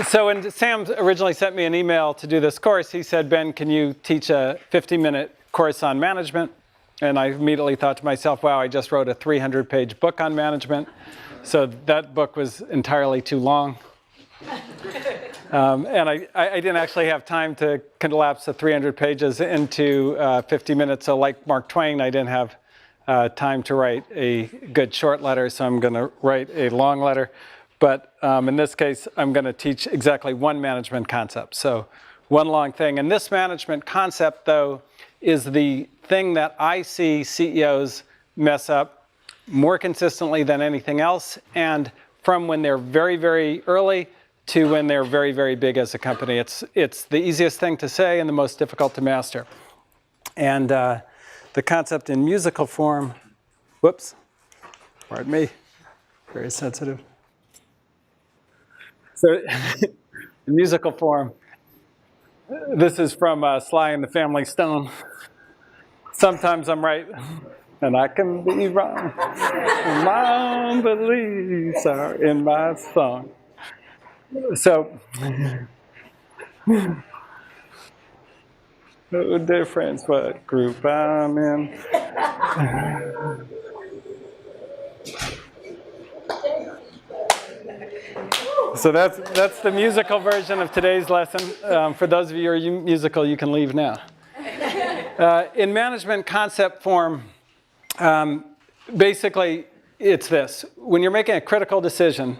So when Sam originally sent me an email to do this course, he said, Ben, can you teach a 50-minute course on management? And I immediately thought to myself, wow, I just wrote a 300-page book on management. So that book was entirely too long. And I didn't actually have time to collapse the 300 pages into 50 minutes. So like Mark Twain, I didn't have time to write a good short letter, so I'm going to write a long letter. But in this case, I'm going to teach exactly one management concept. So one long thing. And this management concept, though, is the thing that I see CEOs mess up more consistently than anything else, and from when they're very, very early to when they're very, very big as a company. It's the easiest thing to say and the most difficult to master. And the concept in musical form, whoops, pardon me, very sensitive. So in musical form, this is from Sly and the Family Stone. Sometimes I'm right, and I can be wrong. My beliefs are in my song. So, no difference what group I'm in. So that's the musical version of today's lesson. For those of you who are musical, you can leave now. In management concept form, basically it's this. When you're making a critical decision,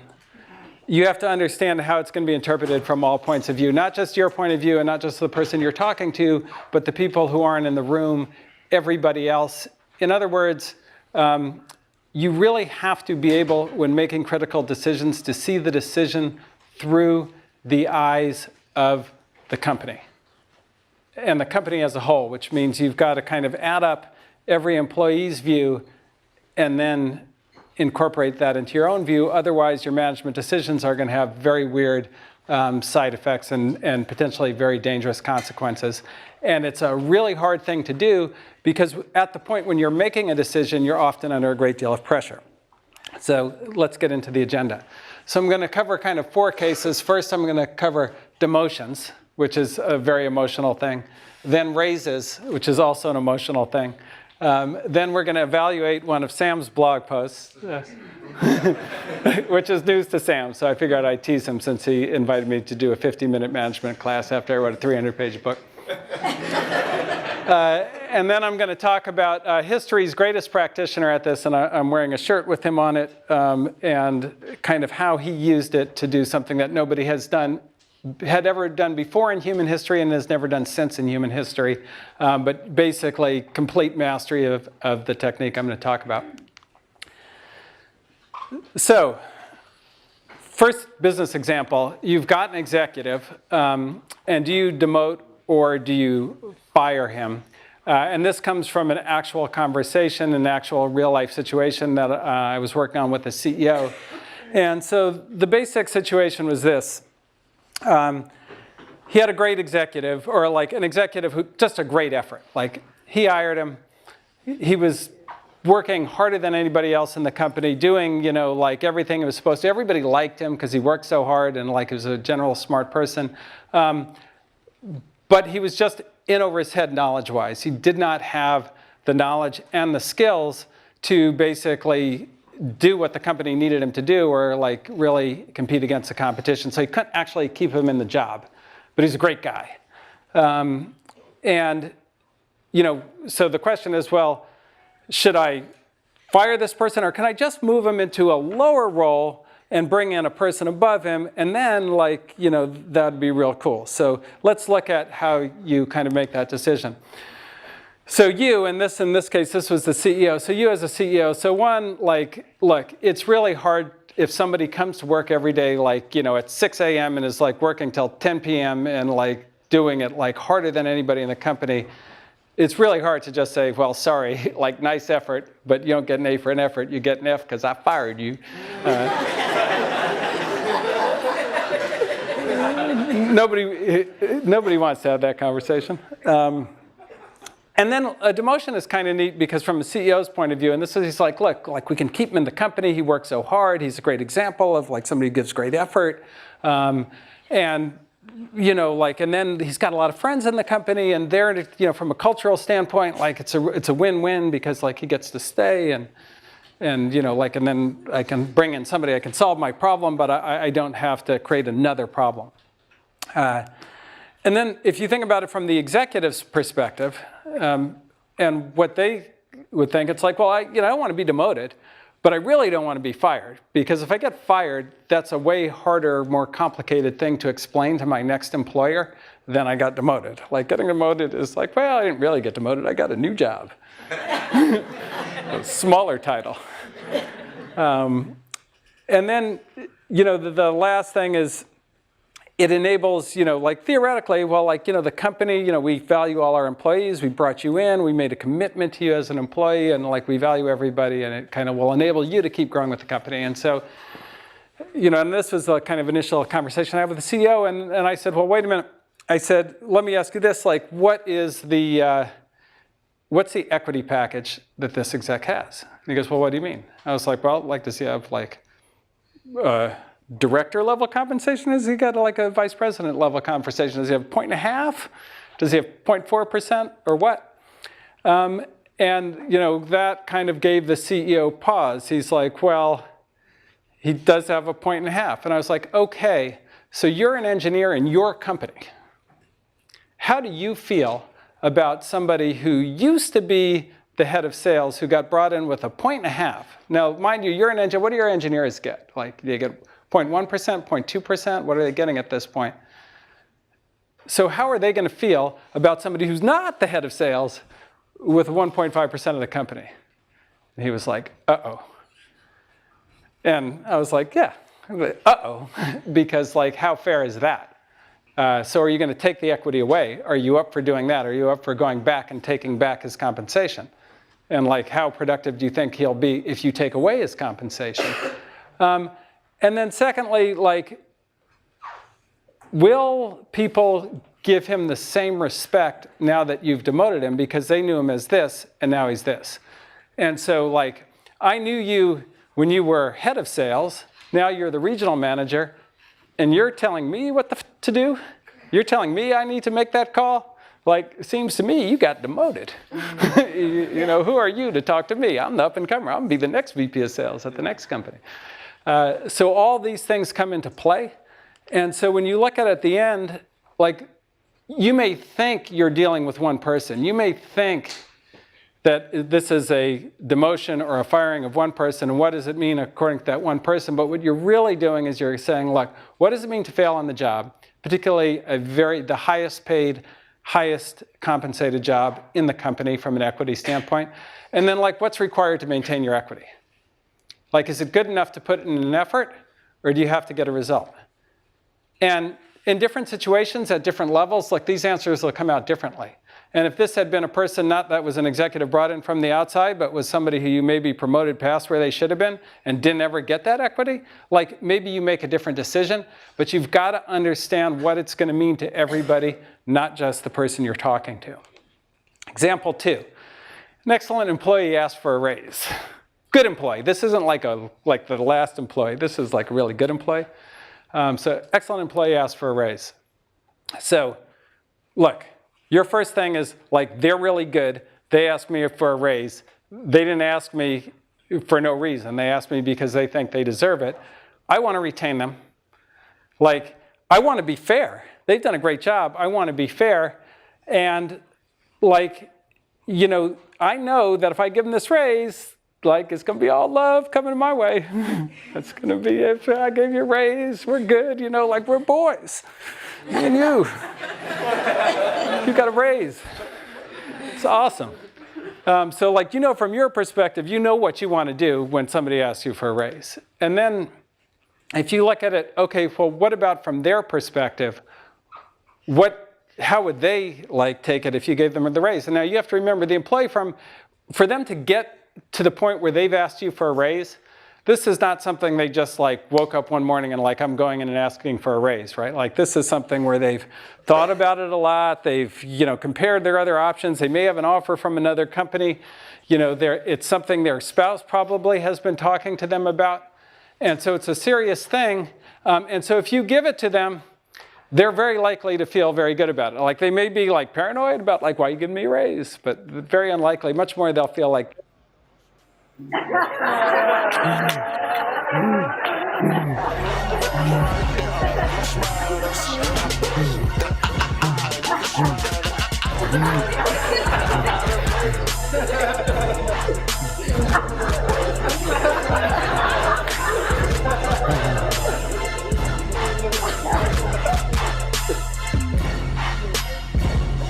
you have to understand how it's going to be interpreted from all points of view, not just your point of view and not just the person you're talking to, but the people who aren't in the room, everybody else. In other words, you really have to be able, when making critical decisions, to see the decision through the eyes of the company and the company as a whole, which means you've got to kind of add up every employee's view and then incorporate that into your own view. Otherwise, your management decisions are going to have very weird side effects and potentially very dangerous consequences. And it's a really hard thing to do because at the point when you're making a decision, you're often under a great deal of pressure. So let's get into the agenda. So I'm going to cover kind of 4 cases. First, I'm going to cover demotions, which is a very emotional thing. Then raises, which is also an emotional thing. Then we're going to evaluate one of Sam's blog posts, which is news to Sam. So I figured I'd tease him since he invited me to do a 50-minute management class after I wrote a 300-page book. And then I'm going to talk about history's greatest practitioner at this, and I'm wearing a shirt with him on it, and kind of how he used it to do something that nobody had ever done before in human history and has never done since in human history, but basically complete mastery of the technique I'm going to talk about. So, first business example, you've got an executive, and do you demote or do you fire him? And this comes from an actual conversation, an actual real-life situation that I was working on with the CEO. And so the basic situation was this. He had a great executive, or like an executive who, just a great effort. Like, he hired him. He was working harder than anybody else in the company, doing, like everything he was supposed to. Everybody liked him because he worked so hard and like he was a general smart person. But he was just in over his head knowledge-wise. He did not have the knowledge and the skills to basically do what the company needed him to do or like really compete against the competition. So he couldn't actually keep him in the job. But he's a great guy. And, so the question is, well, should I fire this person or can I just move him into a lower role and bring in a person above him, and then that'd be real cool. So let's look at how you kind of make that decision. So you, in this case, this was the CEO. So you as a CEO, so one, look, it's really hard if somebody comes to work every day, at 6 a.m. and is working till 10 p.m. and doing it harder than anybody in the company. It's really hard to just say, well, sorry, nice effort, but you don't get an A for an effort. You get an F because I fired you. Nobody wants to have that conversation. And then a demotion is kind of neat because from a CEO's point of view, and this is, he's like, look, like we can keep him in the company. He works so hard. He's a great example of like somebody who gives great effort. And you know, like, and then he's got a lot of friends in the company, and they're, you know, from a cultural standpoint, like it's a win-win because like he gets to stay, and you know, like, and then I can bring in somebody, I can solve my problem, but I don't have to create another problem. And then if you think about it from the executive's perspective, and what they would think, it's like, well, I don't want to be demoted, but I really don't want to be fired, because if I get fired, that's a way harder, more complicated thing to explain to my next employer than I got demoted. Like getting demoted is like, well, I didn't really get demoted, I got a new job. A smaller title. And then, you know, the last thing is, it enables, you know, like theoretically, well, like, you know, the company, you know, we value all our employees, we brought you in, we made a commitment to you as an employee, and like we value everybody, and it kind of will enable you to keep growing with the company. And so, you know, and this was the kind of initial conversation I had with the CEO, and I said, well, wait a minute. I said, let me ask you this, like, what's the equity package that this exec has? And he goes, well, what do you mean? I was like, well, like, does he have like, director level compensation? Has he got like a vice president level compensation? Does he have 1.5? Does he have 0.4% or what? And you know, that kind of gave the CEO pause. He's like, well, he does have a 1.5. And I was like, okay, so you're an engineer in your company. How do you feel about somebody who used to be the head of sales who got brought in with a 1.5? Now, mind you, you're an engineer. What do your engineers get? Like, do they get 0.1%, 0.2%? What are they getting at this point? So how are they going to feel about somebody who's not the head of sales with 1.5% of the company? And he was like, uh-oh. And I was like, yeah, uh-oh, because like, how fair is that? So are you going to take the equity away? Are you up for doing that? Are you up for going back and taking back his compensation? And like, how productive do you think he'll be if you take away his compensation? And then secondly, like, will people give him the same respect now that you've demoted him because they knew him as this and now he's this? And so like, I knew you when you were head of sales, now you're the regional manager, and you're telling me what to do? You're telling me I need to make that call? Like, it seems to me you got demoted. You know, who are you to talk to me? I'm the up and comer. I'm gonna be the next VP of sales at the next company. So all these things come into play. And so when you look at it at the end, like, you may think you're dealing with one person. You may think that this is a demotion or a firing of one person, and what does it mean according to that one person? But what you're really doing is you're saying, look, what does it mean to fail on the job, particularly the highest paid, highest compensated job in the company from an equity standpoint? And then like, what's required to maintain your equity? Like, is it good enough to put in an effort, or do you have to get a result? And in different situations at different levels, like, these answers will come out differently. And if this had been a person not that was an executive brought in from the outside, but was somebody who you maybe promoted past where they should have been and didn't ever get that equity, like, maybe you make a different decision, but you've got to understand what it's going to mean to everybody, not just the person you're talking to. Example 2. An excellent employee asked for a raise. Good employee. This isn't like the last employee. This is like a really good employee. So excellent employee asked for a raise. So look, your first thing is like, they're really good. They asked me for a raise. They didn't ask me for no reason. They asked me because they think they deserve it. I want to retain them. Like, I want to be fair. They've done a great job. I want to be fair. And like, you know, I know that if I give them this raise, like, it's going to be all love coming my way. It's going to be, if I gave you a raise, we're good, you know, like, we're boys. Me and you. You got a raise. It's awesome. So, like, you know, from your perspective, you know what you want to do when somebody asks you for a raise. And then if you look at it, okay, well, what about from their perspective? How would they, like, take it if you gave them the raise? And now you have to remember, the employee, for them to get to the point where they've asked you for a raise, this is not something they just like woke up one morning and like, I'm going in and asking for a raise, right? Like this is something where they've thought about it a lot. They've, compared their other options. They may have an offer from another company. It's something their spouse probably has been talking to them about. And so it's a serious thing. And so if you give it to them, they're very likely to feel very good about it. Like they may be like paranoid about like, why are you giving me a raise? But very unlikely, much more they'll feel like.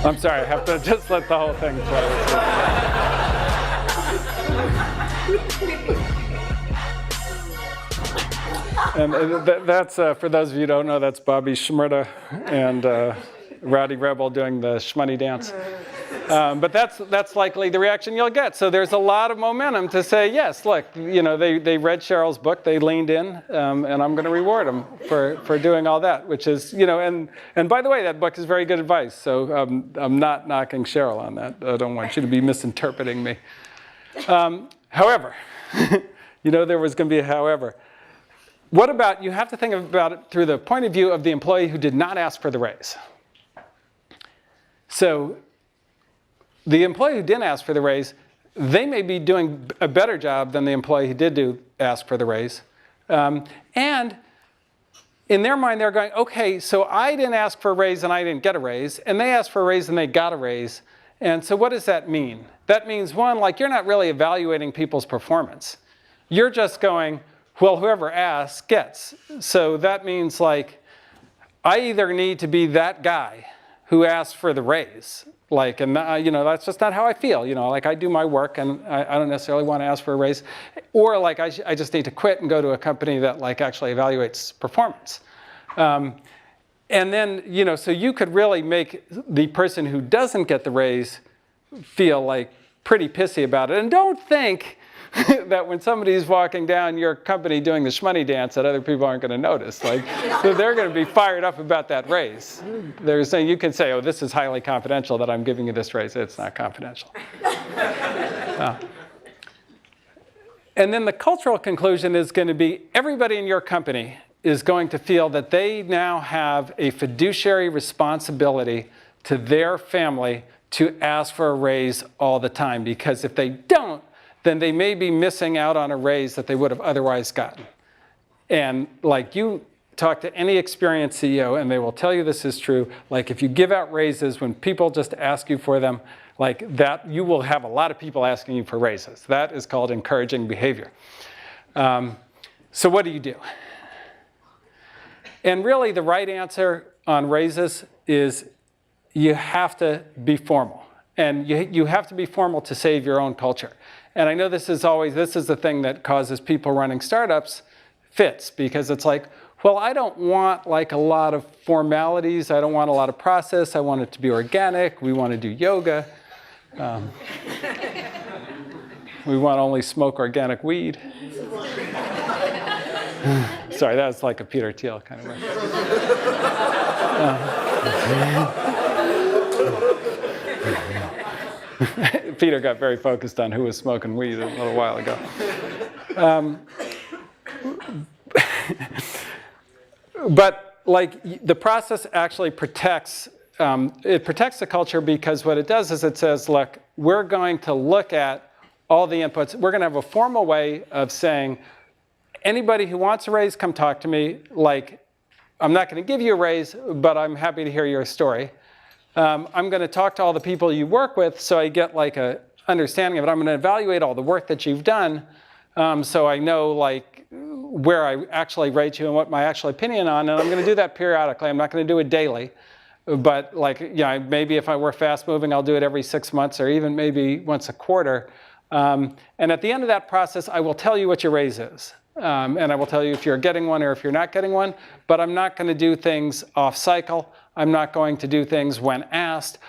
I'm sorry, I have to just let the whole thing play. And that's, for those of you who don't know, that's Bobby Shmurda and Rowdy Rebel doing the shmoney dance. But that's likely the reaction you'll get. So there's a lot of momentum to say, yes, look, they read Cheryl's book, they leaned in, and I'm going to reward them for doing all that, which is, and by the way, that book is very good advice. So I'm not knocking Cheryl on that. I don't want you to be misinterpreting me. However, there was going to be a however. What about, you have to think about it through the point of view of the employee who did not ask for the raise. So the employee who didn't ask for the raise, they may be doing a better job than the employee who did ask for the raise. And in their mind, they're going, okay, so I didn't ask for a raise and I didn't get a raise, and they asked for a raise and they got a raise. And so what does that mean? That means, one, like you're not really evaluating people's performance. You're just going, well, whoever asks gets. So that means like, I either need to be that guy who asked for the raise, like, and that's just not how I feel. Like I do my work and I don't necessarily want to ask for a raise, or like I just need to quit and go to a company that like actually evaluates performance. And then, so you could really make the person who doesn't get the raise feel like pretty pissy about it. And don't think that when somebody's walking down your company doing the shmoney dance that other people aren't going to notice. Like, so they're going to be fired up about that raise. They're saying, you can say, oh, this is highly confidential that I'm giving you this raise. It's not confidential. And then the cultural conclusion is going to be everybody in your company is going to feel that they now have a fiduciary responsibility to their family to ask for a raise all the time. Because if they don't, then they may be missing out on a raise that they would have otherwise gotten. And like you talk to any experienced CEO and they will tell you this is true. Like if you give out raises when people just ask you for them, like that, you will have a lot of people asking you for raises. That is called encouraging behavior. So what do you do? And really the right answer on raises is you have to be formal. And you have to be formal to save your own culture. And I know this is the thing that causes people running startups fits, because it's like, well, I don't want like a lot of formalities. I don't want a lot of process. I want it to be organic. We want to do yoga. We want to only smoke organic weed. Sorry, that was like a Peter Thiel kind of way. Peter got very focused on who was smoking weed a little while ago. But like the process actually protects, it protects the culture, because what it does is it says, look, we're going to look at all the inputs. We're going to have a formal way of saying, anybody who wants a raise, come talk to me. Like, I'm not going to give you a raise, but I'm happy to hear your story. I'm going to talk to all the people you work with so I get like a understanding of it. I'm going to evaluate all the work that you've done so I know like where I actually rate you and what my actual opinion on. And I'm going to do that periodically. I'm not going to do it daily. But like, maybe if I were fast moving, I'll do it every 6 months or even maybe once a quarter. And at the end of that process, I will tell you what your raise is. And I will tell you if you're getting one or if you're not getting one. But I'm not going to do things off cycle. I'm not going to do things when asked.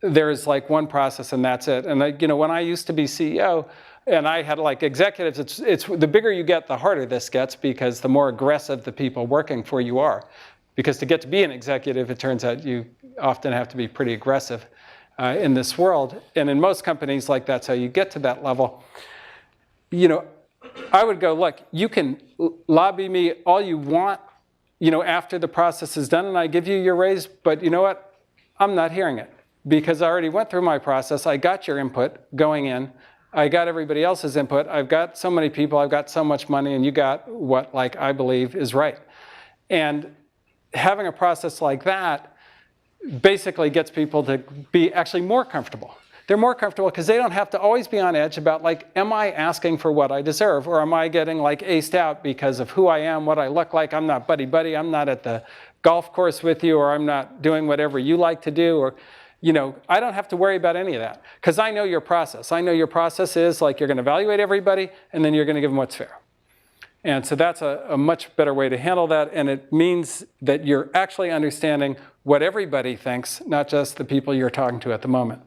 There's like one process and that's it. And when I used to be CEO, and I had like executives, it's the bigger you get, the harder this gets, because the more aggressive the people working for you are. Because to get to be an executive, it turns out you often have to be pretty aggressive in this world. And in most companies, like, that's how you get to that level. You know, I would go, look, you can lobby me all you want, you know, after the process is done and I give you your raise, but you know what? I'm not hearing it, because I already went through my process. I got your input going in. I got everybody else's input. I've got so many people. I've got so much money, and you got what, like, I believe is right. And having a process like that basically gets people to be actually more comfortable. They're more comfortable because they don't have to always be on edge about, like, am I asking for what I deserve? Or am I getting, like, aced out because of who I am, what I look like? I'm not buddy-buddy. I'm not at the golf course with you, or I'm not doing whatever you like to do. Or, you know, I don't have to worry about any of that because I know your process. I know your process is, like, you're going to evaluate everybody, and then you're going to give them what's fair. And so that's a much better way to handle that. And it means that you're actually understanding what everybody thinks, not just the people you're talking to at the moment.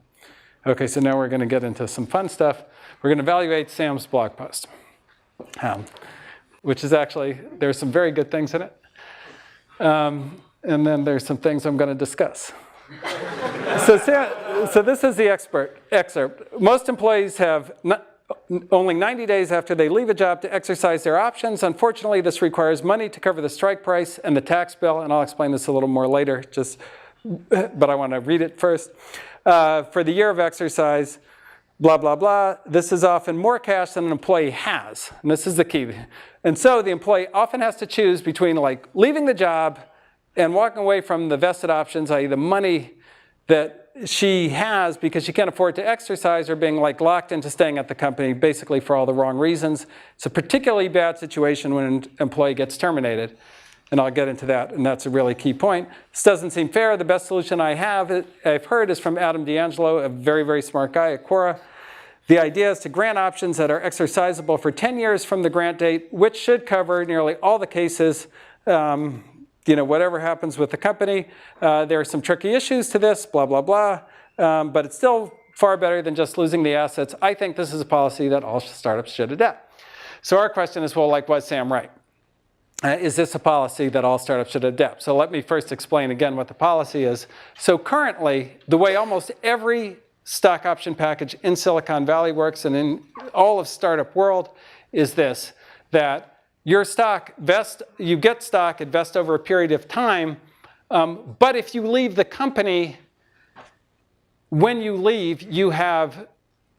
Okay, so now we're going to get into some fun stuff. We're going to evaluate Sam's blog post, which is actually, there's some very good things in it. And then there's some things I'm going to discuss. So this is the excerpt. Most employees have only 90 days after they leave a job to exercise their options. Unfortunately, this requires money to cover the strike price and the tax bill, and I'll explain this a little more later, but I want to read it first. For the year of exercise, blah, blah, blah. This is often more cash than an employee has, and this is the key. And so the employee often has to choose between, like, leaving the job and walking away from the vested options, i.e. the money that she has because she can't afford to exercise, or being, like, locked into staying at the company basically for all the wrong reasons. It's a particularly bad situation when an employee gets terminated. And I'll get into that, and that's a really key point. This doesn't seem fair. The best solution I've heard is from Adam D'Angelo, a very, very smart guy at Quora. The idea is to grant options that are exercisable for 10 years from the grant date, which should cover nearly all the cases, you know, whatever happens with the company. There are some tricky issues to this, blah, blah, blah. But it's still far better than just losing the assets. I think this is a policy that all startups should adopt. So our question is, well, like, was Sam right? Is this a policy that all startups should adopt? So let me first explain again what the policy is. So currently, the way almost every stock option package in Silicon Valley works, and in all of startup world, is this, that your stock vests, you get stock, it vests over a period of time, but if you leave the company, when you leave, you have,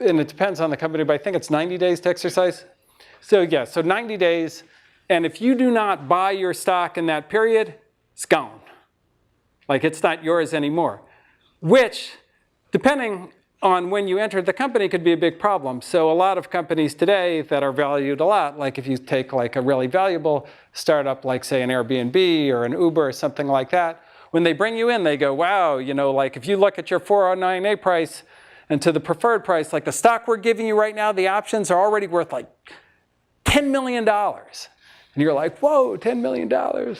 and it depends on the company, but I think it's 90 days to exercise. So yeah, so 90 days. And if you do not buy your stock in that period, it's gone. Like, it's not yours anymore. Which, depending on when you entered the company, could be a big problem. So a lot of companies today that are valued a lot, like if you take, like, a really valuable startup, like, say, an Airbnb or an Uber or something like that, when they bring you in, they go, wow, you know, like, if you look at your 409A price and to the preferred price, like, the stock we're giving you right now, the options are already worth, like, $10 million. And you're like, whoa, $10 million,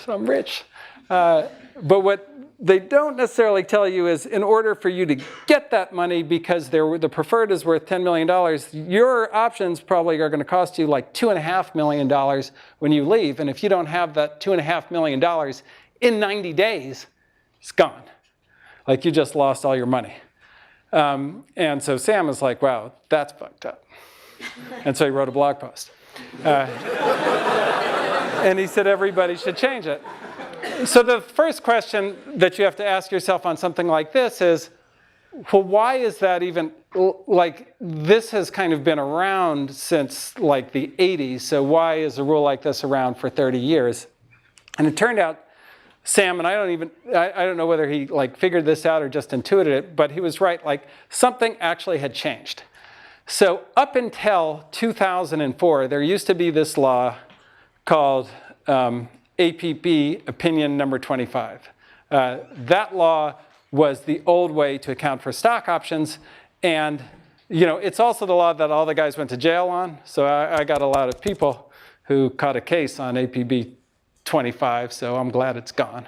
I'm rich. But what they don't necessarily tell you is, in order for you to get that money, because the preferred is worth $10 million, your options probably are going to cost you like $2.5 million when you leave. And if you don't have that $2.5 million in 90 days, it's gone. Like, you just lost all your money. And so Sam is like, wow, that's fucked up. And so he wrote a blog post. And he said everybody should change it. So the first question that you have to ask yourself on something like this is, well, why is that even, like, this has kind of been around since, like, the 80s, so why is a rule like this around for 30 years? And it turned out, Sam, and I don't know whether he, like, figured this out or just intuited it, but he was right, like, something actually had changed. So up until 2004, there used to be this law called APP Opinion Number 25. That law was the old way to account for stock options, and, you know, it's also the law that all the guys went to jail on. So I got a lot of people who caught a case on APB 25, so I'm glad it's gone.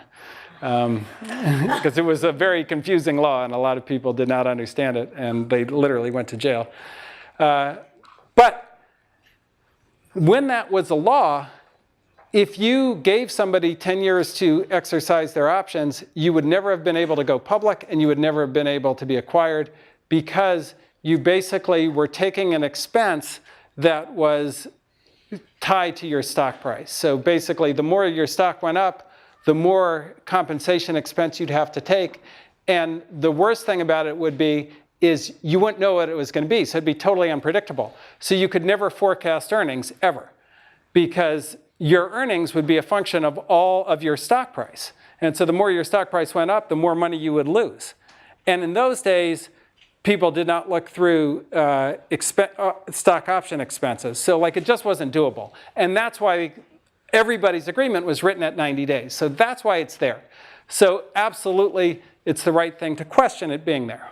Because it was a very confusing law, and a lot of people did not understand it, and they literally went to jail. But when that was a law, if you gave somebody 10 years to exercise their options, you would never have been able to go public and you would never have been able to be acquired because you basically were taking an expense that was tied to your stock price. So basically, the more your stock went up, the more compensation expense you'd have to take. And the worst thing about it would be is you wouldn't know what it was going to be. So it'd be totally unpredictable. So you could never forecast earnings ever because your earnings would be a function of all of your stock price. And so the more your stock price went up, the more money you would lose. And in those days, people did not look through stock option expenses. So like it just wasn't doable. And that's why everybody's agreement was written at 90 days. So that's why it's there. So absolutely, it's the right thing to question it being there.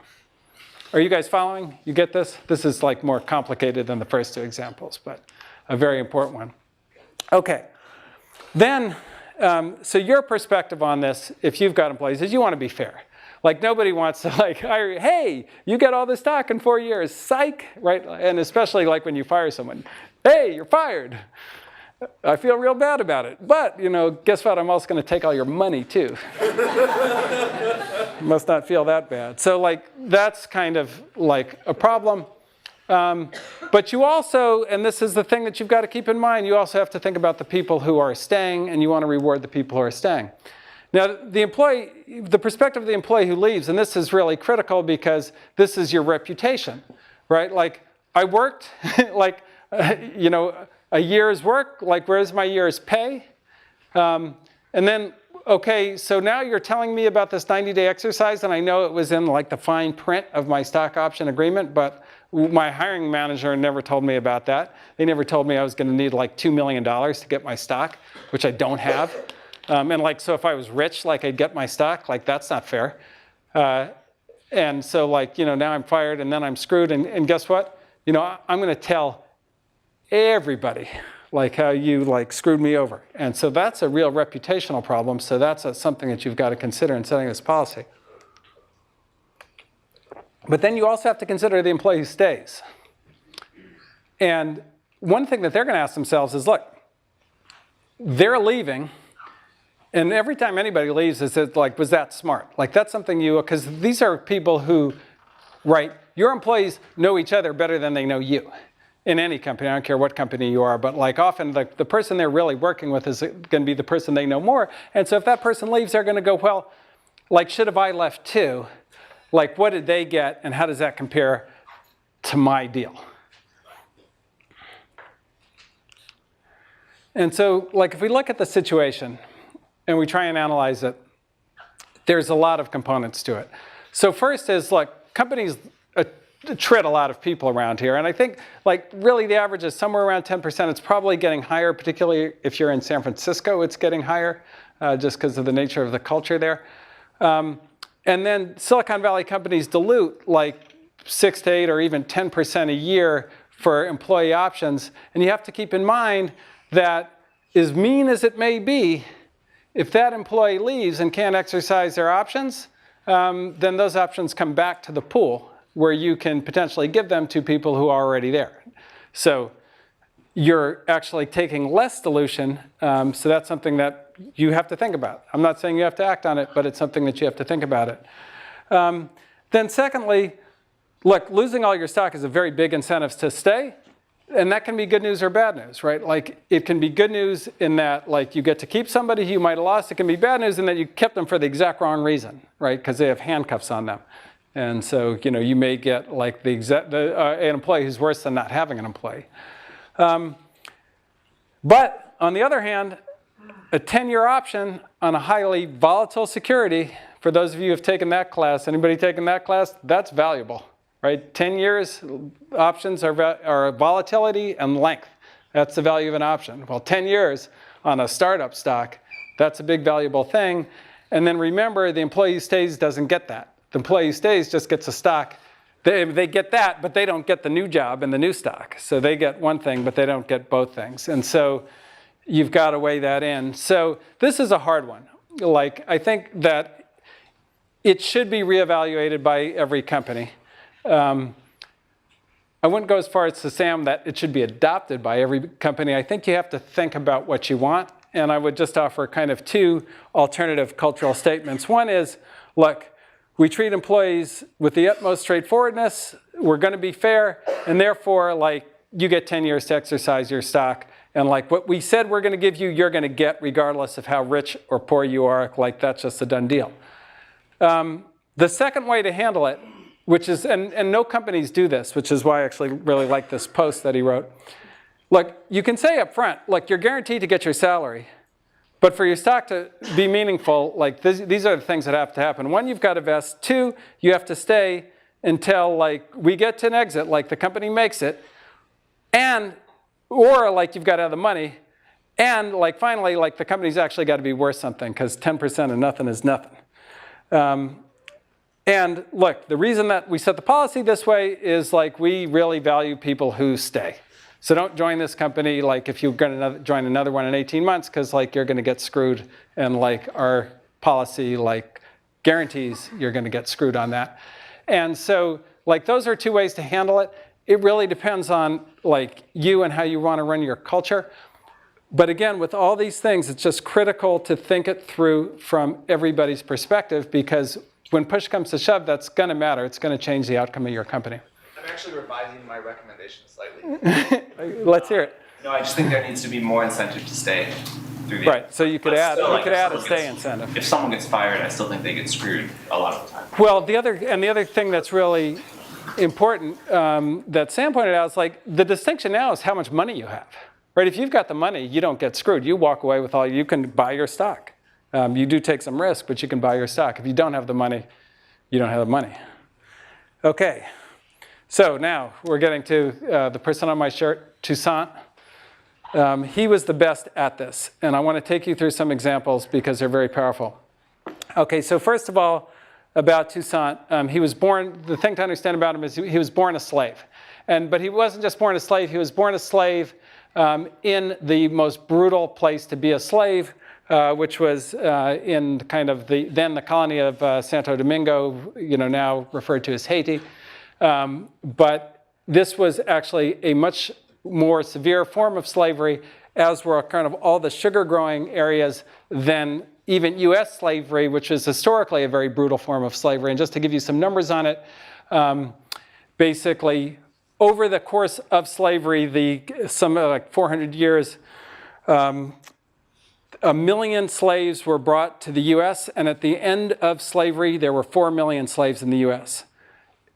Are you guys following? You get this? This is like more complicated than the first two examples, but a very important one. Okay. Then, so your perspective on this, if you've got employees, is you want to be fair. Like nobody wants to like hire, hey, you get all this stock in 4 years, psych, right? And especially like when you fire someone, hey, you're fired. I feel real bad about it. But, you know, guess what? I'm also going to take all your money too. Must not feel that bad. So like that's kind of like a problem. But you also, and this is the thing that you've got to keep in mind, you also have to think about the people who are staying and you want to reward the people who are staying. Now, the perspective of the employee who leaves, and this is really critical because this is your reputation, right? Like I worked like, you know, a year's work, like where's my year's pay? And then, okay, so now you're telling me about this 90-day exercise and I know it was in like the fine print of my stock option agreement, but my hiring manager never told me about that. They never told me I was gonna need like $2 million to get my stock, which I don't have. And like, so if I was rich, like I'd get my stock, like that's not fair. And so like, you know, now I'm fired and then I'm screwed and guess what? You know, I'm gonna tell everybody like how you like screwed me over. And so that's a real reputational problem. So that's something that you've got to consider in setting this policy. But then you also have to consider the employee who stays. And one thing that they're going to ask themselves is, look, they're leaving. And every time anybody leaves, is it like, was that smart? Like that's something because these are people who, right, your employees know each other better than they know you. In any company, I don't care what company you are, but like often the person they're really working with is going to be the person they know more. And so if that person leaves, they're going to go, well, like should have I left too? Like what did they get and how does that compare to my deal? And so like if we look at the situation and we try and analyze it, there's a lot of components to it. So first is like companies tread a lot of people around here. And I think like really the average is somewhere around 10%. It's probably getting higher, particularly if you're in San Francisco, it's getting higher just because of the nature of the culture there. And then Silicon Valley companies dilute like 6 to 8 or even 10% a year for employee options. And you have to keep in mind that as mean as it may be, if that employee leaves and can't exercise their options, then those options come back to the pool where you can potentially give them to people who are already there. So you're actually taking less dilution. So that's something that you have to think about. I'm not saying you have to act on it, but it's something that you have to think about it. Then secondly, look, losing all your stock is a very big incentive to stay. And that can be good news or bad news, right? Like it can be good news in that like you get to keep somebody who you might have lost. It can be bad news in that you kept them for the exact wrong reason, right? Because they have handcuffs on them. And so, you know, you may get like an employee who's worse than not having an employee. But on the other hand, a 10-year option on a highly volatile security, for those of you who have taken that class, anybody taken that class, that's valuable, right? 10 years options are volatility and length. That's the value of an option. Well, 10 years on a startup stock, that's a big valuable thing. And then remember, the employee who stays doesn't get that. The employee who stays just gets a stock. They get that, but they don't get the new job and the new stock. So they get one thing, but they don't get both things. And so you've got to weigh that in. So this is a hard one. Like, I think that it should be reevaluated by every company. I wouldn't go as far as to say that it should be adopted by every company. I think you have to think about what you want. And I would just offer kind of two alternative cultural statements. One is, look, we treat employees with the utmost straightforwardness. We're going to be fair. And therefore, like, you get 10 years to exercise your stock. And like what we said we're going to give you, you're going to get regardless of how rich or poor you are. Like, that's just a done deal. The second way to handle it, which is, and no companies do this, which is why I actually really like this post that he wrote. Look, you can say up front, look, you're guaranteed to get your salary. But for your stock to be meaningful, like these are the things that have to happen. One, you've got to vest. Two, you have to stay until like we get to an exit, like the company makes it. And, or like you've got to have the money. And like finally, like the company's actually got to be worth something because 10% of nothing is nothing. And look, the reason that we set the policy this way is like we really value people who stay. So don't join this company like if you're going to join another one in 18 months because like you're going to get screwed and like our policy like guarantees you're going to get screwed on that. And so like those are two ways to handle it. It really depends on like you and how you want to run your culture. But again, with all these things, it's just critical to think it through from everybody's perspective because when push comes to shove, that's going to matter. It's going to change the outcome of your company. I'm actually revising my recommendation slightly. Let's hear it. No, I just think there needs to be more incentive to stay through the Right, so you could add, a stay gets, incentive. If someone gets fired, I still think they get screwed a lot of the time. Well, the other thing that's really important that Sam pointed out is like the distinction now is how much money you have. Right, if you've got the money, you don't get screwed. You walk away with all, you can buy your stock. You do take some risk, but you can buy your stock. If you don't have the money, you don't have the money. Okay. So now we're getting to the person on my shirt, Toussaint. He was the best at this. And I want to take you through some examples because they're very powerful. Okay, so first of all, about Toussaint, he was born, the thing to understand about him is he was born a slave. But he wasn't just born a slave, he was born a slave in the most brutal place to be a slave, which was in kind of then the colony of Santo Domingo, now referred to as Haiti. But this was actually a much more severe form of slavery, as were kind of all the sugar growing areas than even US slavery, which is historically a very brutal form of slavery. And just to give you some numbers on it, basically over the course of slavery, some like 400 years, 1 million slaves were brought to the US, and at the end of slavery, there were 4 million slaves in the US.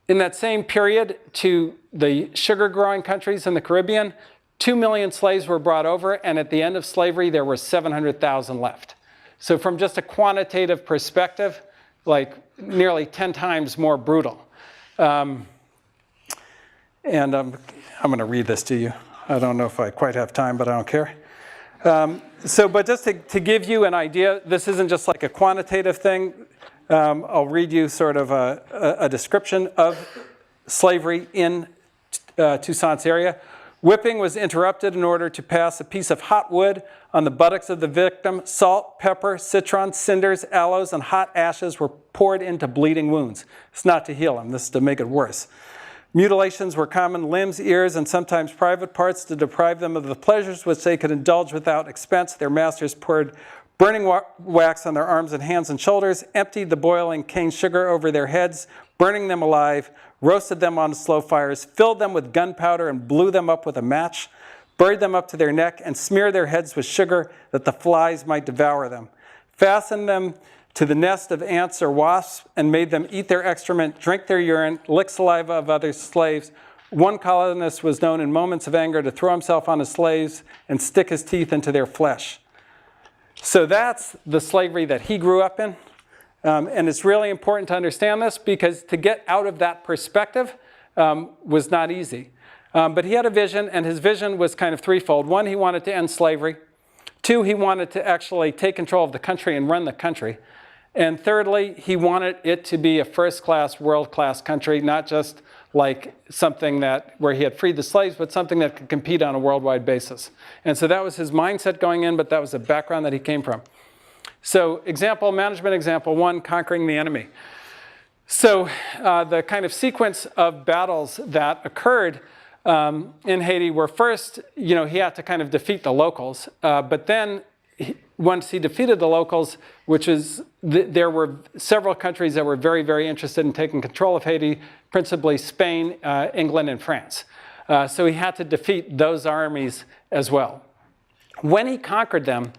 In that same period, to the sugar-growing countries in the Caribbean, 2 million slaves were brought over, and at the end of slavery, there were 700,000 left. So from just a quantitative perspective, like nearly 10 times more brutal. And I'm going to read this to you. I don't know if I quite have time, but I don't care. But just to give you an idea, this isn't just like a quantitative thing. I'll read you sort of a description of slavery in Toussaint's area. Whipping was interrupted in order to pass a piece of hot wood on the buttocks of the victim. Salt, pepper, citron, cinders, aloes, and hot ashes were poured into bleeding wounds. It's not to heal them, this is to make it worse. Mutilations were common, limbs, ears, and sometimes private parts to deprive them of the pleasures which they could indulge without expense. Their masters poured burning wax on their arms and hands and shoulders, emptied the boiling cane sugar over their heads, burning them alive, roasted them on slow fires, filled them with gunpowder and blew them up with a match, buried them up to their neck, and smeared their heads with sugar that the flies might devour them, fastened them to the nest of ants or wasps, and made them eat their excrement, drink their urine, lick saliva of other slaves. One colonist was known in moments of anger to throw himself on his slaves and stick his teeth into their flesh. So that's the slavery that he grew up in. And it's really important to understand this because to get out of that perspective was not easy. But he had a vision, and his vision was kind of threefold. One, he wanted to end slavery. Two, he wanted to actually take control of the country and run the country. And thirdly, he wanted it to be a first-class, world-class country, not just like something where he had freed the slaves, but something that could compete on a worldwide basis. And so that was his mindset going in, but that was the background that he came from. So management example one, conquering the enemy. So the kind of sequence of battles that occurred in Haiti were first, he had to kind of defeat the locals. But then once he defeated the locals, which is, there were several countries that were very, very interested in taking control of Haiti, principally Spain, England, and France. So he had to defeat those armies as well. When he conquered them,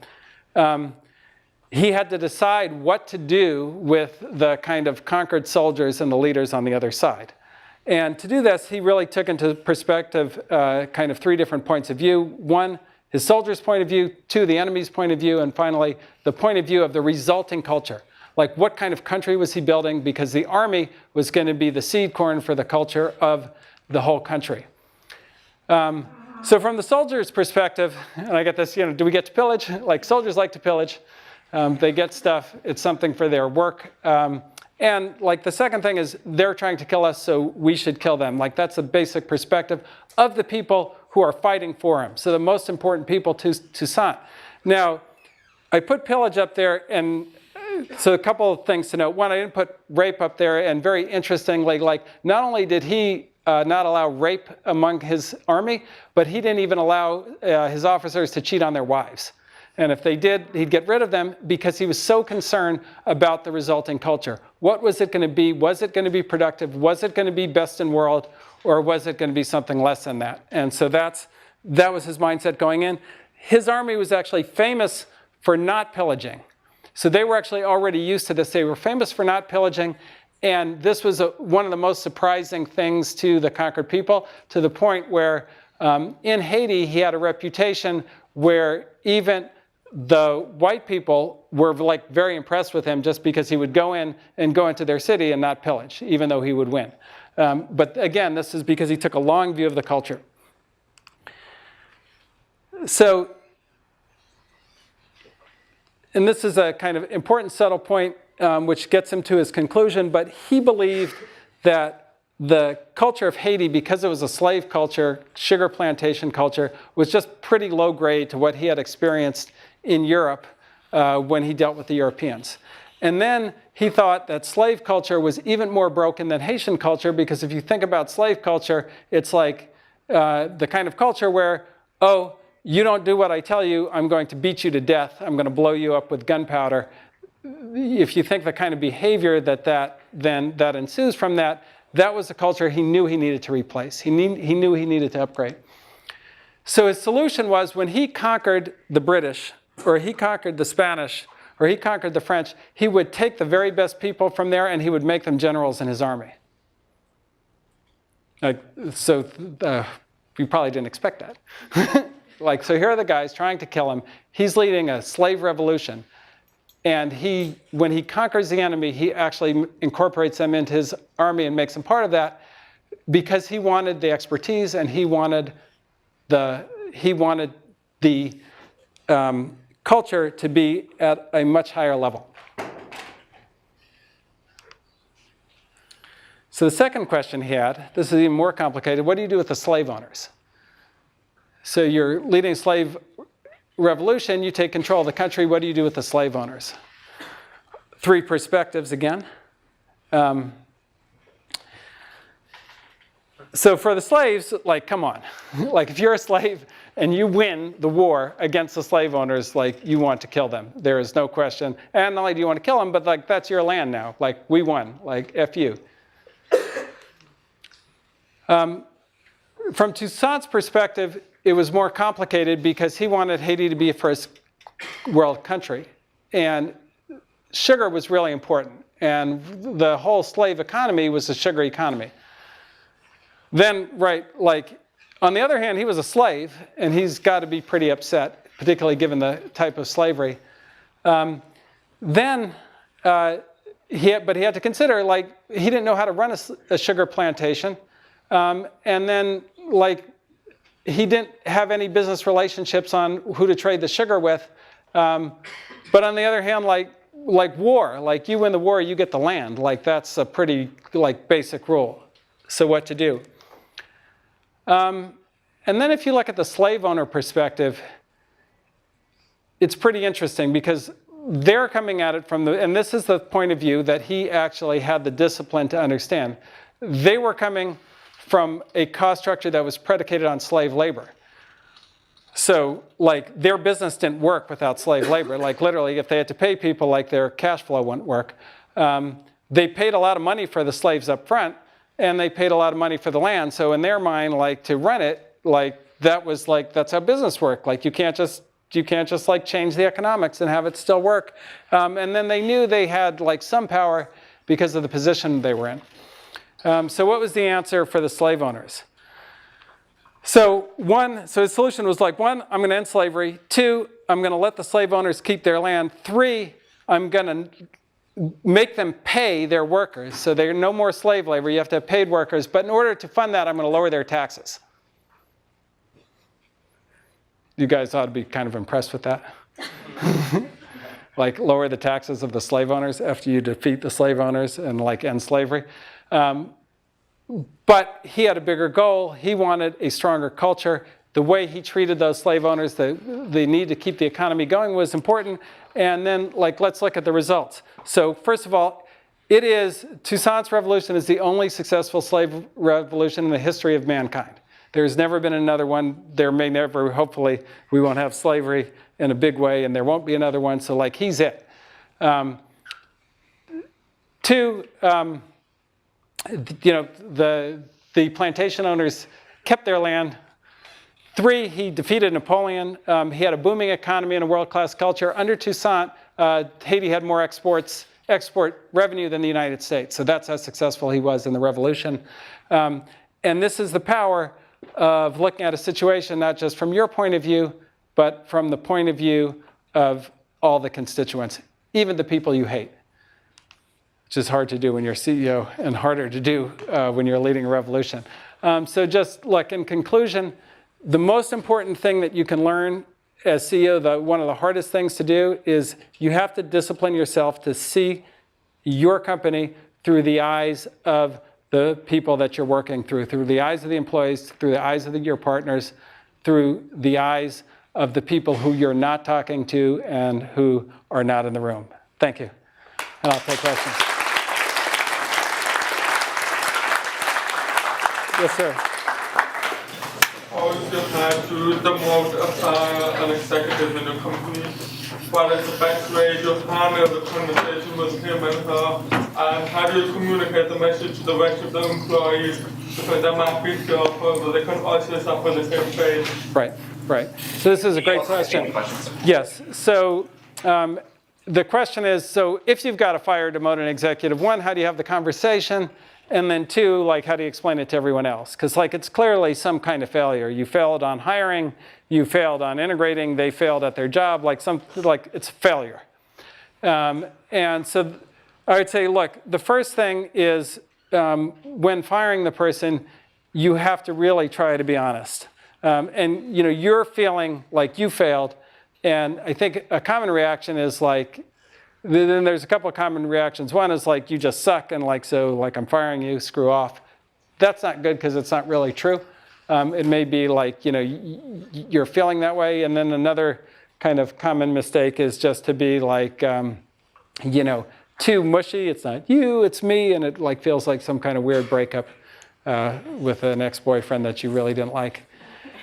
he had to decide what to do with the kind of conquered soldiers and the leaders on the other side. And to do this, he really took into perspective kind of three different points of view. One, his soldiers' point of view. Two, the enemy's point of view. And finally, the point of view of the resulting culture. Like, what kind of country was he building? Because the army was going to be the seed corn for the culture of the whole country. So from the soldiers' perspective, and I get this, do we get to pillage? Like, soldiers like to pillage. They get stuff. It's something for their work. And like the second thing is they're trying to kill us, so we should kill them. Like, that's the basic perspective of the people who are fighting for him. So the most important people to Sant. Now, I put pillage up there, and so a couple of things to note. One, I didn't put rape up there, and very interestingly, like, not only did he not allow rape among his army, but he didn't even allow his officers to cheat on their wives. And if they did, he'd get rid of them because he was so concerned about the resulting culture. What was it going to be? Was it going to be productive? Was it going to be best in world? Or was it going to be something less than that? And so that was his mindset going in. His army was actually famous for not pillaging. So they were actually already used to this. They were famous for not pillaging. And this was one of the most surprising things to the conquered people, to the point where in Haiti, he had a reputation where even the white people were like very impressed with him just because he would go in and go into their city and not pillage, even though he would win. But again, this is because he took a long view of the culture. So, and this is a kind of important subtle point which gets him to his conclusion, but he believed that the culture of Haiti, because it was a slave culture, sugar plantation culture, was just pretty low grade to what he had experienced in Europe when he dealt with the Europeans. And then he thought that slave culture was even more broken than Haitian culture, because if you think about slave culture, it's like the kind of culture where, oh, you don't do what I tell you, I'm going to beat you to death, I'm going to blow you up with gunpowder. If you think the kind of behavior that ensues from that, that was the culture he knew he needed to replace. He knew he needed to upgrade. So his solution was, when he conquered the British, or he conquered the Spanish, or he conquered the French, he would take the very best people from there and he would make them generals in his army. So you probably didn't expect that. So here are the guys trying to kill him. He's leading a slave revolution. And when he conquers the enemy, he actually incorporates them into his army and makes them part of that, because he wanted the expertise and he wanted the culture to be at a much higher level. So the second question he had, this is even more complicated. What do you do with the slave owners? So you're leading a slave revolution, you take control of the country, what do you do with the slave owners? Three perspectives again. So for the slaves, like, come on. Like, if you're a slave and you win the war against the slave owners, like, you want to kill them. There is no question. And not only do you want to kill them, but like, that's your land now. Like, we won. Like, F you. From Toussaint's perspective, it was more complicated because he wanted Haiti to be a first world country. And sugar was really important. And the whole slave economy was a sugar economy. Then, on the other hand, he was a slave, and he's got to be pretty upset, particularly given the type of slavery. But he had to consider, he didn't know how to run a sugar plantation. And then, he didn't have any business relationships on who to trade the sugar with. But on the other hand, war, you win the war, you get the land. That's a pretty, basic rule. So what to do? And then if you look at the slave owner perspective, it's pretty interesting because, they're coming at it from the, and this is the point of view that he actually had the discipline to understand. They were coming from a cost structure that was predicated on slave labor. So, like, their business didn't work without slave labor. Like, literally, if they had to pay people, like, their cash flow wouldn't work. They paid a lot of money for the slaves up front, and they paid a lot of money for the land. So in their mind, like, to run it, like, that was like, that's how business worked. Like, you can't just like change the economics and have it still work. And then they knew they had like some power because of the position they were in. So what was the answer for the slave owners? So the solution was like, 1, I'm going to end slavery. 2, I'm going to let the slave owners keep their land. 3, I'm going to make them pay their workers. So there are no more slave labor. You have to have paid workers. But in order to fund that, I'm going to lower their taxes. You guys ought to be kind of impressed with that. Like, lower the taxes of the slave owners after you defeat the slave owners and like end slavery. But he had a bigger goal. He wanted a stronger culture. The way he treated those slave owners, the need to keep the economy going was important. And then, like, let's look at the results. So first of all, Toussaint's revolution is the only successful slave revolution in the history of mankind. There's never been another one. There may never, hopefully, we won't have slavery in a big way, and there won't be another one. So, like, he's it. 2, the plantation owners kept their land. 3, he defeated Napoleon. He had a booming economy and a world-class culture. Under Toussaint, Haiti had more export revenue than the United States. So that's how successful he was in the revolution. And this is the power of looking at a situation not just from your point of view, but from the point of view of all the constituents, even the people you hate, which is hard to do when you're CEO and harder to do when you're leading a revolution. So just look, in conclusion, the most important thing that you can learn as CEO, one of the hardest things to do is you have to discipline yourself to see your company through the eyes of the people that you're working through the eyes of the employees, through the eyes of your partners, through the eyes of the people who you're not talking to and who are not in the room. Thank you. And I'll take questions. Yes, sir. How is your time to demote an executive in your company? What is the best way to handle the conversation with him and her? And how do you communicate the message to the rest of the employees? Because they might be fearful, but they can also suffer the same fate. Right. So this is a great question. Yes. So the question is, so if you've got to fire or demote an executive, 1, how do you have the conversation? And then 2, like, how do you explain it to everyone else? Because, like, it's clearly some kind of failure. You failed on hiring, you failed on integrating, they failed at their job, like it's a failure. And so I would say, look, the first thing is when firing the person, you have to really try to be honest. And, you're feeling like you failed. And I think a common reaction is like, then there's a couple of common reactions. 1 is like, you just suck, and like, so like, I'm firing you, screw off. That's not good because it's not really true. It may be like, you're feeling that way. And then another kind of common mistake is just to be like, too mushy. It's not you, it's me. And it like feels like some kind of weird breakup with an ex-boyfriend that you really didn't like.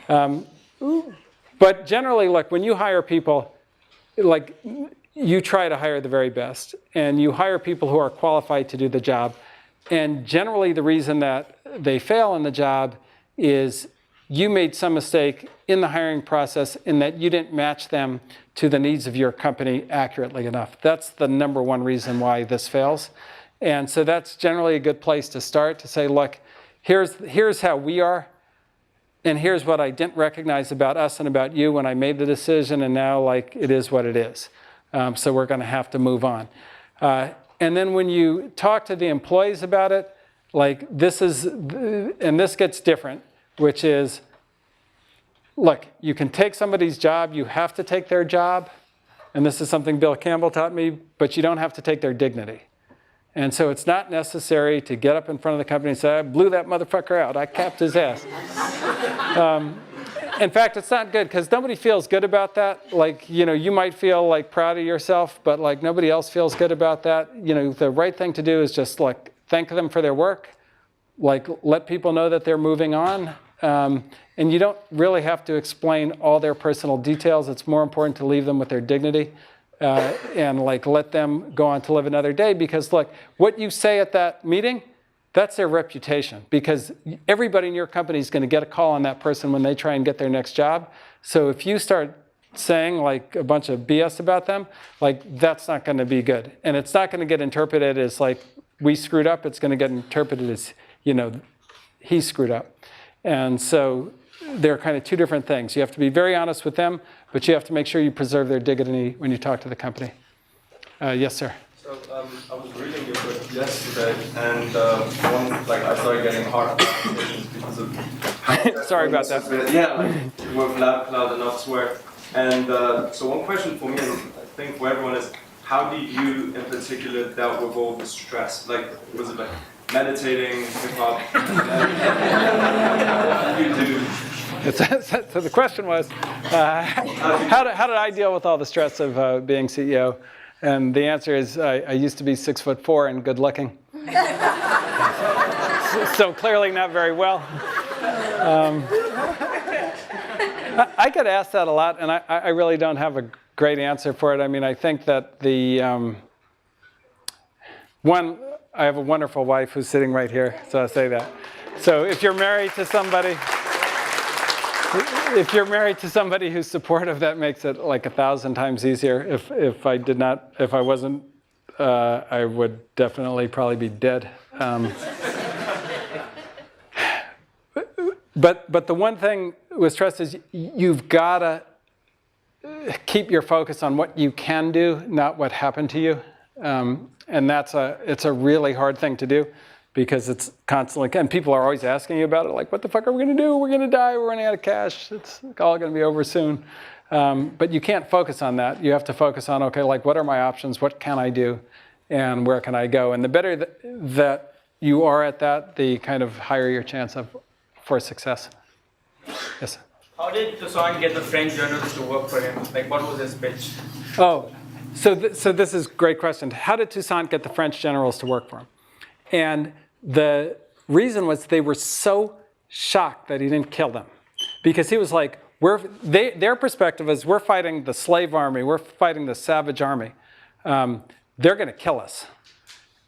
But generally, like, when you hire people, like, you try to hire the very best, and you hire people who are qualified to do the job. And generally, the reason that they fail in the job is you made some mistake in the hiring process in that you didn't match them to the needs of your company accurately enough. That's the number 1 reason why this fails. And so that's generally a good place to start, to say, look, here's how we are, and here's what I didn't recognize about us and about you when I made the decision, and now, like, it is what it is. So we're going to have to move on. And then when you talk to the employees about it, like, this gets different, which is, look, you can take somebody's job, you have to take their job, and this is something Bill Campbell taught me, but you don't have to take their dignity. And so it's not necessary to get up in front of the company and say, I blew that motherfucker out, I capped his ass. In fact, it's not good because nobody feels good about that. Like, you might feel like proud of yourself, but like nobody else feels good about that. The right thing to do is just like thank them for their work, like let people know that they're moving on. And you don't really have to explain all their personal details. It's more important to leave them with their dignity and like let them go on to live another day, because like what you say at that meeting, that's their reputation, because everybody in your company is going to get a call on that person when they try and get their next job. So if you start saying like a bunch of BS about them, like that's not going to be good. And it's not going to get interpreted as like we screwed up. It's going to get interpreted as, he screwed up. And so they're kind of two different things. You have to be very honest with them, but you have to make sure you preserve their dignity when you talk to the company. Yes, sir. So I was reading your book yesterday, and I started getting hard conversations because of. Sorry about that. Yeah, like we're loud enough swear. And so one question for me, and I think for everyone, is how do you, in particular, dealt with all the stress? Like, was it like meditating, hip hop? What did you do? So the question was, how did I deal with all the stress of being CEO? And the answer is, I used to be 6'4" and good looking. So clearly not very well. I get asked that a lot, and I really don't have a great answer for it. I mean, I think that I have a wonderful wife who's sitting right here, so I'll say that. So if you're married to somebody who's supportive, that makes it like 1,000 times easier. If I wasn't, I would definitely probably be dead. But the one thing with stress is you've got to keep your focus on what you can do, not what happened to you. And it's a really hard thing to do, because it's constantly, and people are always asking you about it, like, what the fuck are we going to do? We're going to die. We're running out of cash. It's all going to be over soon. But you can't focus on that. You have to focus on, okay, like, what are my options? What can I do? And where can I go? And the better that you are at that, the kind of higher your chance for success. Yes? How did Toussaint get the French journalist to work for him? Like, what was his pitch? Oh, so this is a great question. How did Toussaint get the French generals to work for him? And the reason was they were so shocked that he didn't kill them. Because he was like, their perspective is, we're fighting the slave army, we're fighting the savage army. They're going to kill us.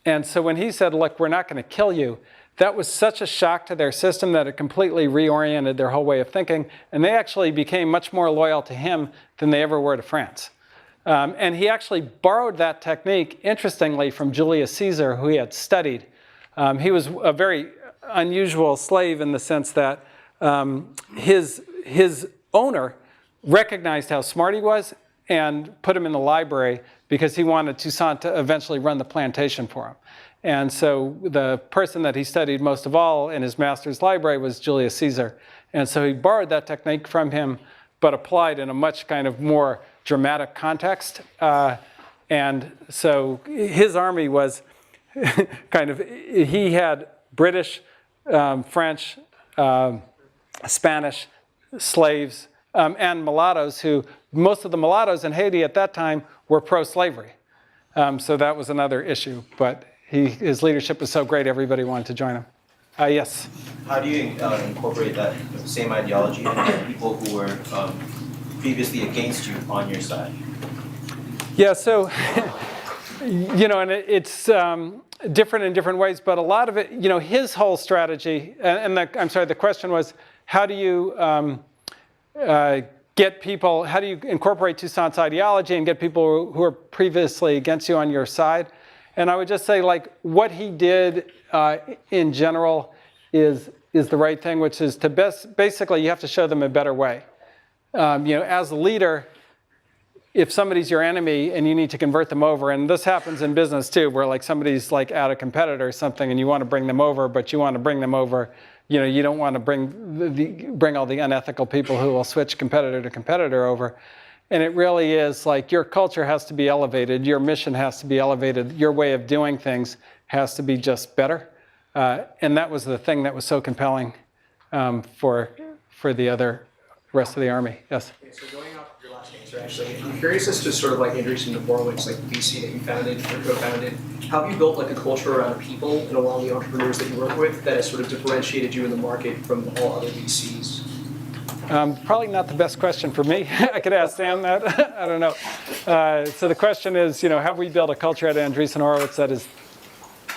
And so when he said, look, we're not going to kill you, that was such a shock to their system that it completely reoriented their whole way of thinking. And they actually became much more loyal to him than they ever were to France. And he actually borrowed that technique, interestingly, from Julius Caesar, who he had studied. He was a very unusual slave in the sense that his owner recognized how smart he was and put him in the library because he wanted Toussaint to eventually run the plantation for him. And so the person that he studied most of all in his master's library was Julius Caesar. And so he borrowed that technique from him, but applied in a much kind of more dramatic context. And so his army was kind of, he had British, French, Spanish slaves, and mulattoes who, most of the mulattoes in Haiti at that time were pro-slavery. So that was another issue. But his leadership was so great, everybody wanted to join him. Yes? How do you incorporate that same ideology and get people who were previously against you on your side? Yeah, so, and it's different in different ways, but a lot of it, his whole strategy, the question was, how do you get people, how do you incorporate Toussaint's ideology and get people who are previously against you on your side? And I would just say, like, what he did in general is the right thing, which is to basically you have to show them a better way. As a leader, if somebody's your enemy and you need to convert them over, and this happens in business too, where like somebody's like at a competitor or something and you want to bring them over, but you want to bring them over, you don't want to bring all the unethical people who will switch competitor to competitor over. And it really is like your culture has to be elevated, your mission has to be elevated, your way of doing things has to be just better. And that was the thing that was so compelling for the other rest of the Army. Yes? Okay, so going off of your last answer, actually, I'm curious as to sort of like Andreessen and Horowitz, like the VC that you founded or co-founded, how have you built like a culture around people and along the entrepreneurs that you work with that has sort of differentiated you in the market from all other VCs? Probably not the best question for me. I could ask Sam that. I don't know. So the question is, have we built a culture at Andreessen Horowitz that has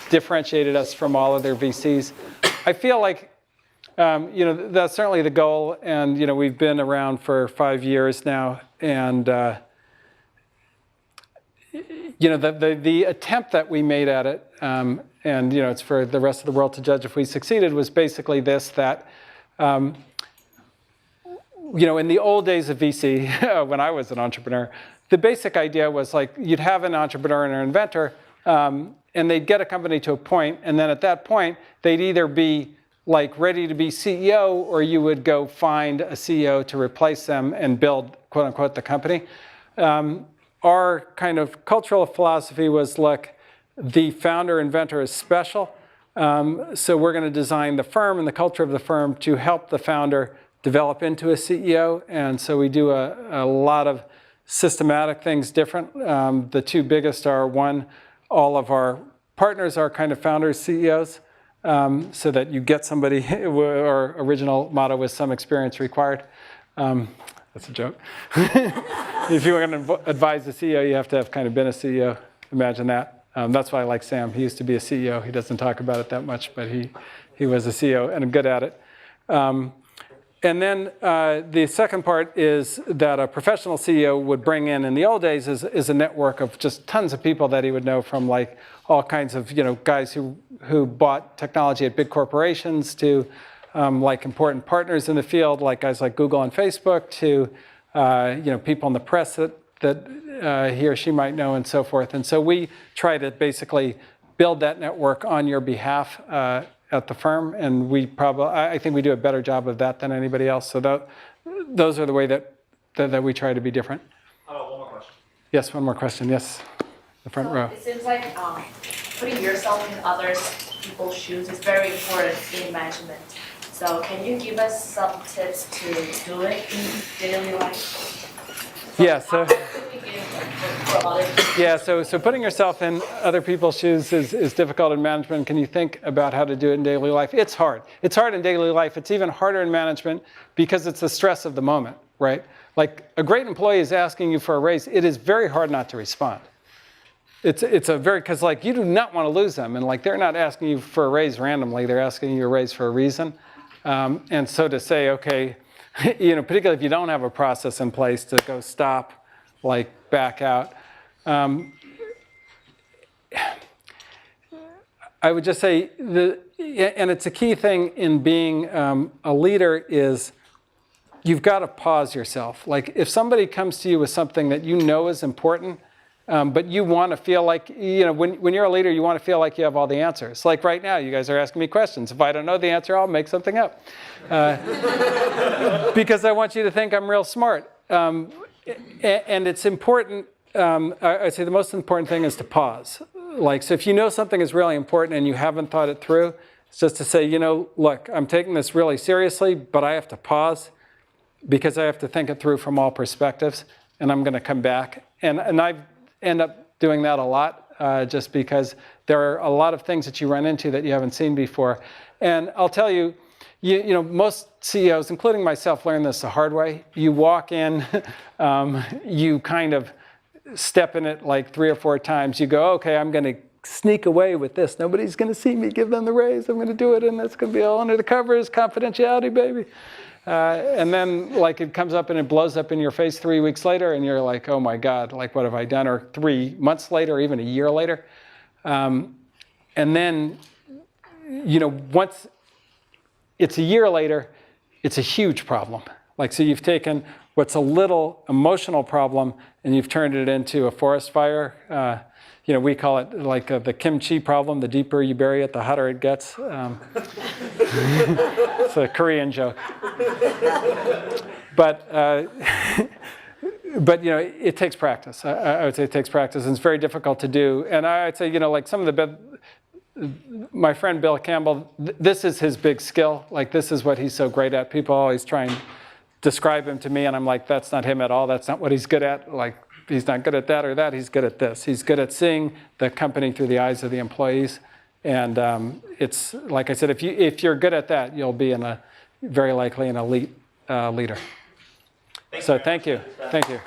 differentiated us from all other VCs? I feel like, that's certainly the goal. And, we've been around for 5 years now. And, the attempt that we made at it, and, it's for the rest of the world to judge if we succeeded, was basically this, that, in the old days of VC, when I was an entrepreneur, the basic idea was like you'd have an entrepreneur and an inventor, and they'd get a company to a point, and then at that point, they'd either be like ready to be CEO, or you would go find a CEO to replace them and build, quote unquote, the company. Our kind of cultural philosophy was, look, the founder inventor is special, so we're going to design the firm and the culture of the firm to help the founder develop into a CEO, and so we do a lot of systematic things different. The two biggest are, one, all of our partners are kind of founders, CEOs, so that you get somebody, our original motto was some experience required. That's a joke. If you were going to advise a CEO, you have to have kind of been a CEO. Imagine that. That's why I like Sam. He used to be a CEO. He doesn't talk about it that much, but he was a CEO and good at it. And then the second part is that a professional CEO would bring in the old days, is a network of just tons of people that he would know from like all kinds of guys who bought technology at big corporations to like important partners in the field, like guys like Google and Facebook, to people in the press that he or she might know, and so forth. And so we try to basically build that network on your behalf at the firm, and I think we do a better job of that than anybody else. So those are the way that we try to be different. One more question. Yes, one more question. Yes, the front row. It seems like putting yourself in other people's shoes is very important in management. So can you give us some tips to do it in daily life? Yeah. So. Yeah, so putting yourself in other people's shoes is difficult in management. Can you think about how to do it in daily life? It's hard. It's hard in daily life. It's even harder in management because it's the stress of the moment, right? Like a great employee is asking you for a raise. It is very hard not to respond. Because like you do not want to lose them, and like they're not asking you for a raise randomly. They're asking you a raise for a reason. And so to say, okay, particularly if you don't have a process in place to go stop, like back out. I would just say, and it's a key thing in being a leader, is you've got to pause yourself. Like if somebody comes to you with something that you know is important, but you want to feel like, when you're a leader, you want to feel like you have all the answers. Like right now, you guys are asking me questions. If I don't know the answer, I'll make something up. Because I want you to think I'm real smart. And it's important, I'd say the most important thing is to pause. Like, so if you know something is really important and you haven't thought it through, it's just to say, look, I'm taking this really seriously, but I have to pause because I have to think it through from all perspectives, and I'm going to come back. And I end up doing that a lot, just because there are a lot of things that you run into that you haven't seen before. And I'll tell you, most CEOs, including myself, learn this the hard way. You walk in, you kind of step in it like 3 or 4 times. You go, okay, I'm going to sneak away with this. Nobody's going to see me give them the raise. I'm going to do it, and it's going to be all under the covers, confidentiality, baby. And then like it comes up and it blows up in your face 3 weeks later, and you're like, oh my God, like what have I done? Or 3 months later, or even a year later. And then, once it's a year later, it's a huge problem. Like, so you've taken what's a little emotional problem and you've turned it into a forest fire. We call it like the kimchi problem. The deeper you bury it, the hotter it gets. It's a Korean joke. But it takes practice. I would say it takes practice, and it's very difficult to do. And I'd say, like some of the my friend Bill Campbell, this is his big skill. Like this is what he's so great at. People always try and describe him to me and I'm like, that's not him at all. That's not what he's good at. Like, he's not good at that or that. He's good at this. He's good at seeing the company through the eyes of the employees. And it's, like I said, if you're good at that, you'll be very likely an elite leader. So thank you. Thank you.